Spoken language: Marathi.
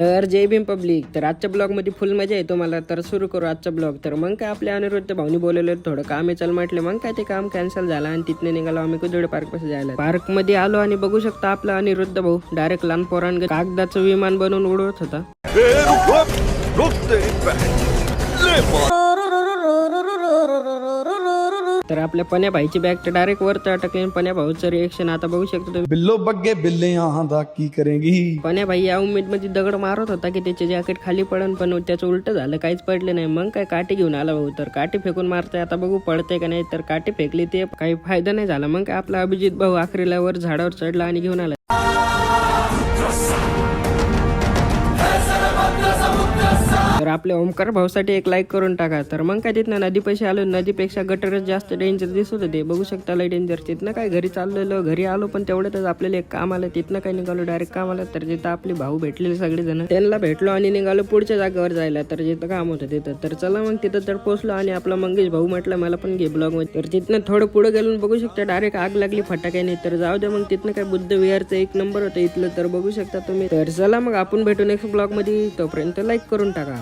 तर जय भीम पब्लिक. तर आजच्या ब्लॉग मध्ये फुल मजा आहे तुम्हाला. तर सुरू करू आजचा ब्लॉग. तर मग काय आपल्या अनिरुद्ध भाऊनी बोलवलं थोडं काम आहे चल म्हटले. मग काय ते काम कॅन्सल झालं आणि तिथने निघालो आम्ही कुदळे पार्क पाशी जायला. पार्क मध्ये आलो आणि बघू शकता आपला अनिरुद्ध भाऊ डायरेक्ट लहान पोरांग कागदाचं विमान बनवून उडवत होता. तर आपल्या पण्या भाईची बॅग तर डायरेक्ट वर अटकली. पण्या भाऊचं रिएक्शन आता बघू शकतो तुम्ही. बिल्लो बग्गे बिल्ले दा की करेंगी. पण्या भाई या उमेद मध्ये दगड मारत होता की त्याचे जॅकेट खाली पडन, पण त्याचं उलट झालं, काहीच पडले नाही. मग काय काठी घेऊन आला भाऊ. तर काठी फेकून मारताय, आता बघू पडते का नाही. तर काठी फेकली ते काही फायदा नाही झाला. मग काय आपला अभिजित भाऊ आखरीला वर झाडावर चढला आणि घेऊन आला. तर आपल्या ओमकार भाऊसाठी एक लाईक करून टाका. तर मग काय तिथनं नदी पैसे आलो. नदीपेक्षा गटरच जास्त डेंजर दिसत होते, बघू शकता लय डेंजर. तिथनं काय घरी चाललेलो, घरी आलो पण तेवढ्यातच आपल्याला एक काम आलं. तिथनं काय निघालो डायरेक्ट कामाला. तर जिथं आपले भाऊ भेटलेले सगळेजण त्यांना भेटलो आणि निघालो पुढच्या जागेवर जायला. तर जिथं काम होतं तिथं. तर चला मग तिथं तर पोहोचलो आणि आपला मंगेश भाऊ म्हटलं मला पण घे ब्लॉग मध्ये. तर तिथनं थोडं पुढे गेलो बघू शकता डायरेक्ट आग लागली फटाक्याने. तर जाऊ द्या मग. तिथनं काय बुद्ध विहारचं एक नंबर होतं इथलं. तर बघू शकता तुम्ही. तर चला मग आपण भेटू नेक्स्ट ब्लॉग मध्ये. तोपर्यंत लाईक करून टाका.